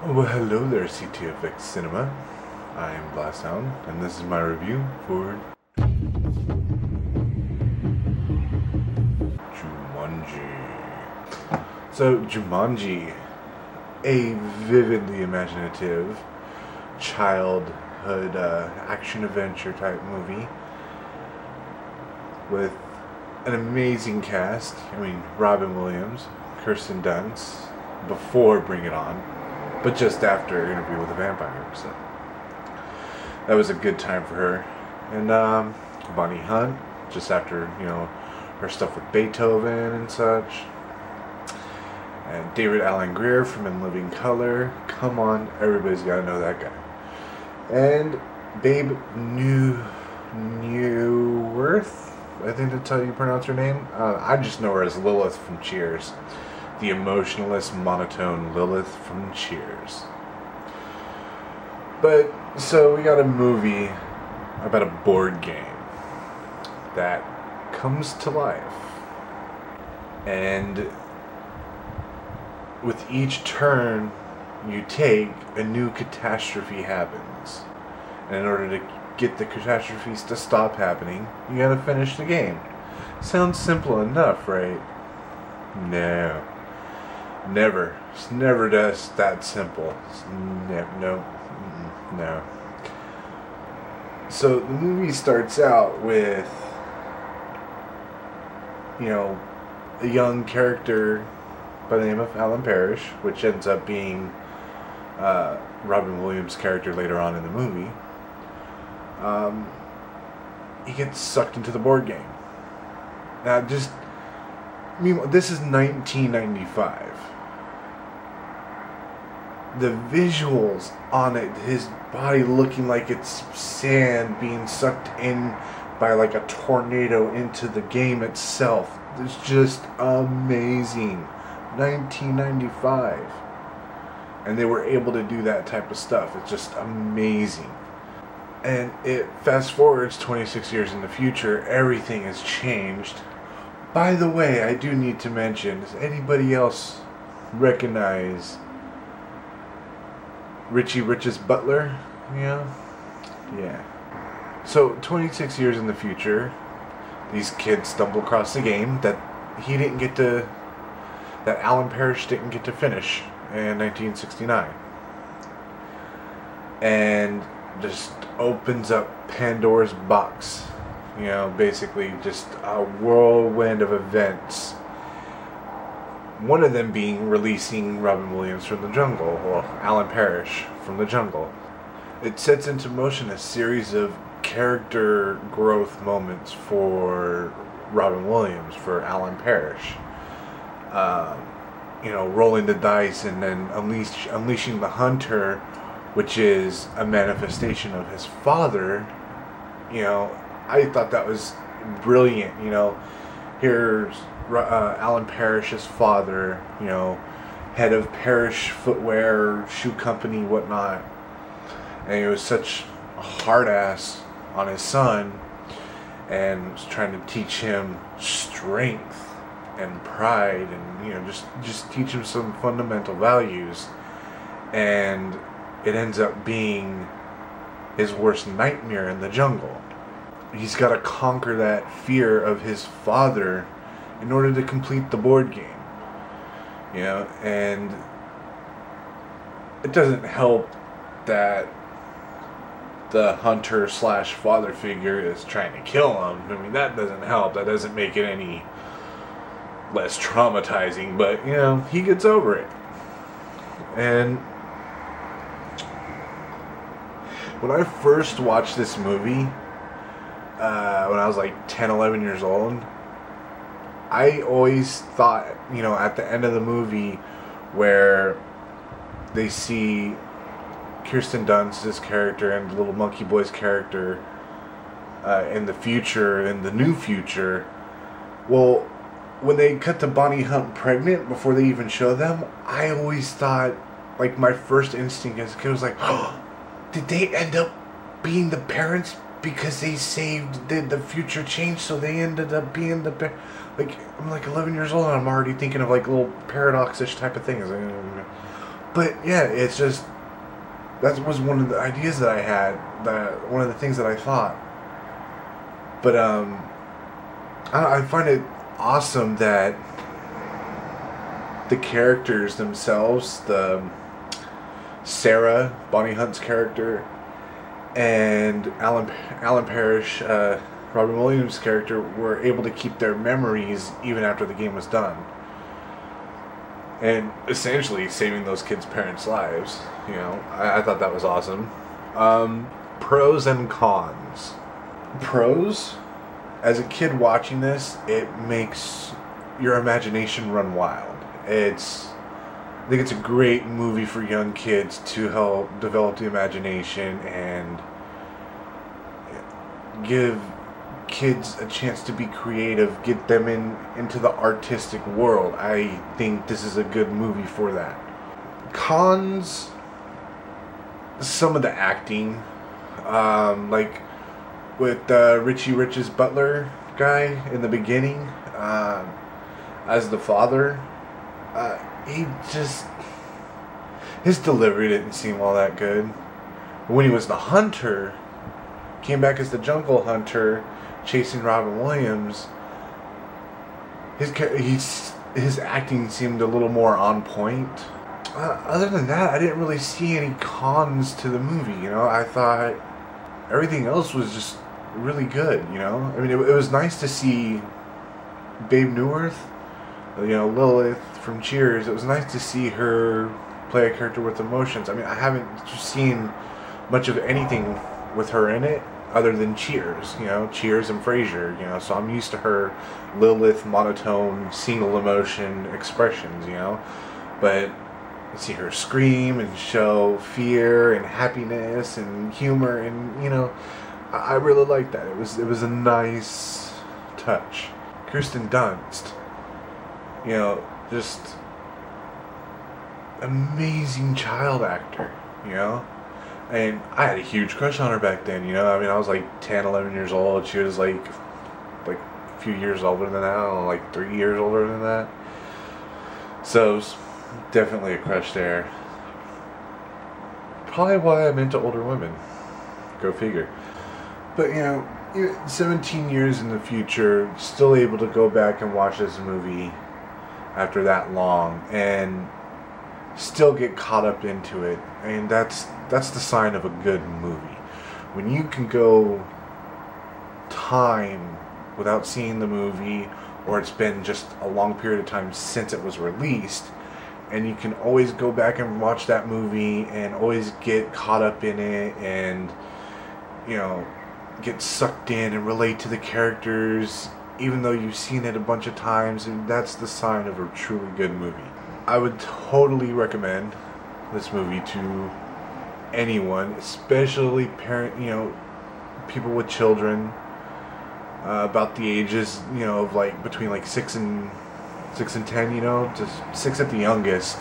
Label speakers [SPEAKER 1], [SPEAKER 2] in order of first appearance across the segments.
[SPEAKER 1] Well, hello there, CTFxCinema. I am Blasthound, and this is my review for Jumanji. So, Jumanji, a vividly imaginative childhood action-adventure type movie with an amazing cast. I mean, Robin Williams, Kirsten Dunst, before Bring It On, but just after Interview with a Vampire, so that was a good time for her. And Bonnie Hunt, just after, her stuff with Beethoven and such. And David Alan Grier from In Living Color. Come on, everybody's got to know that guy. And Babe Newworth, I think that's how you pronounce her name. I just know her as Lilith from Cheers. The emotionless, monotone Lilith from Cheers. But, so we got a movie about a board game that comes to life. And with each turn you take, a new catastrophe happens. And in order to get the catastrophes to stop happening, you gotta finish the game. Sounds simple enough, right? No. Never. It's never just that simple. No. So the movie starts out with, a young character by the name of Alan Parrish, which ends up being Robin Williams' character later on in the movie. He gets sucked into the board game. Now, meanwhile, this is 1995. The visuals on it, his body looking like it's sand being sucked in by like a tornado into the game itself. It's just amazing. 1995. And they were able to do that type of stuff. It's just amazing. And it fast forwards 26 years in the future, everything has changed. By the way, I do need to mention, does anybody else recognize Richie Rich's butler? Yeah. So 26 years in the future, these kids stumble across a game that that Alan Parrish didn't get to finish in 1969. And just opens up Pandora's box. Basically just a whirlwind of events. One of them being releasing Robin Williams from the jungle, or Alan Parrish from the jungle. It sets into motion a series of character growth moments for Robin Williams, for Alan Parrish. Rolling the dice and then unleashing the hunter, which is a manifestation of his father. I thought that was brilliant. Here's Alan Parrish's father, head of Parrish Footwear, shoe company, whatnot. And he was such a hard ass on his son and was trying to teach him strength and pride and, just teach him some fundamental values. And it ends up being his worst nightmare in the jungle. He's got to conquer that fear of his father in order to complete the board game. And it doesn't help that the hunter / father figure is trying to kill him. I mean, that doesn't help. That doesn't make it any less traumatizing, but, he gets over it. And when I first watched this movie, when I was like 10, 11 years old, I always thought, at the end of the movie where they see Kirsten Dunst's character and the little monkey boy's character in the future, in the new future, well, when they cut to Bonnie Hunt pregnant before they even show them, I always thought, like, my first instinct as a kid was like, oh, did they end up being the parents because they saved the future change, so they ended up being the I'm like 11 years old and I'm already thinking of like little paradox-ish type of things. But yeah, it's just, that was one of the ideas that I had, one of the things that I thought. But I find it awesome that the characters themselves, the Sarah, Bonnie Hunt's character, and Alan Parrish, Robin Williams' character, were able to keep their memories even after the game was done, and essentially saving those kids' parents' lives. You know, I thought that was awesome. Pros and cons. Pros, as a kid watching this, it makes your imagination run wild. I think it's a great movie for young kids to help develop the imagination and give kids a chance to be creative, get them into the artistic world. I think this is a good movie for that. Cons, some of the acting, like with Richie Rich's butler guy in the beginning, as the father, his delivery didn't seem all that good. When he was the hunter, came back as the jungle hunter, chasing Robin Williams, his acting seemed a little more on point. Other than that, I didn't really see any cons to the movie. You know, I thought everything else was just really good. You know, I mean, it was nice to see Babe Newirth, you know, Lilith from Cheers. It was nice to see her play a character with emotions. I mean, I haven't seen much of anything with her in it other than Cheers, you know, Cheers and Frasier, you know, so I'm used to her Lilith monotone, single emotion expressions, you know, but you see her scream and show fear and happiness and humor, and, you know, I really liked that. It was a nice touch. Kirsten Dunst, you know, just amazing child actor, you know. And I had a huge crush on her back then, you know. I mean, I was like 10, 11 years old. She was like a few years older than that. I don't know, like 3 years older than that. So it was definitely a crush there. Probably why I'm into older women. Go figure. But, you know, 17 years in the future, still able to go back and watch this movie after that long and still get caught up into it. And that's the sign of a good movie. When you can go time without seeing the movie, or it's been just a long period of time since it was released, and you can always go back and watch that movie and always get caught up in it and, you know, get sucked in and relate to the characters even though you've seen it a bunch of times, and that's the sign of a truly good movie. I would totally recommend this movie to anyone, especially people with children, about the ages, of like between like 6 and 10, just 6 at the youngest.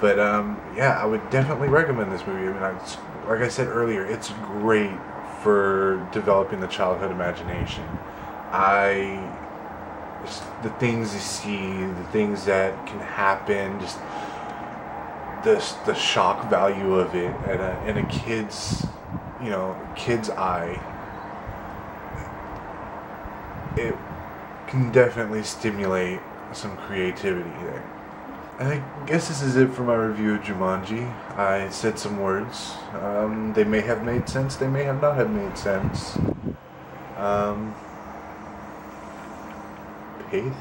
[SPEAKER 1] But yeah, I would definitely recommend this movie. I mean, like I said earlier, it's great for developing the childhood imagination. Just the things you see, the things that can happen, just the shock value of it in a kid's eye, it can definitely stimulate some creativity there. I guess this is it for my review of Jumanji. I said some words. They may have made sense, they may have not have made sense. Faith?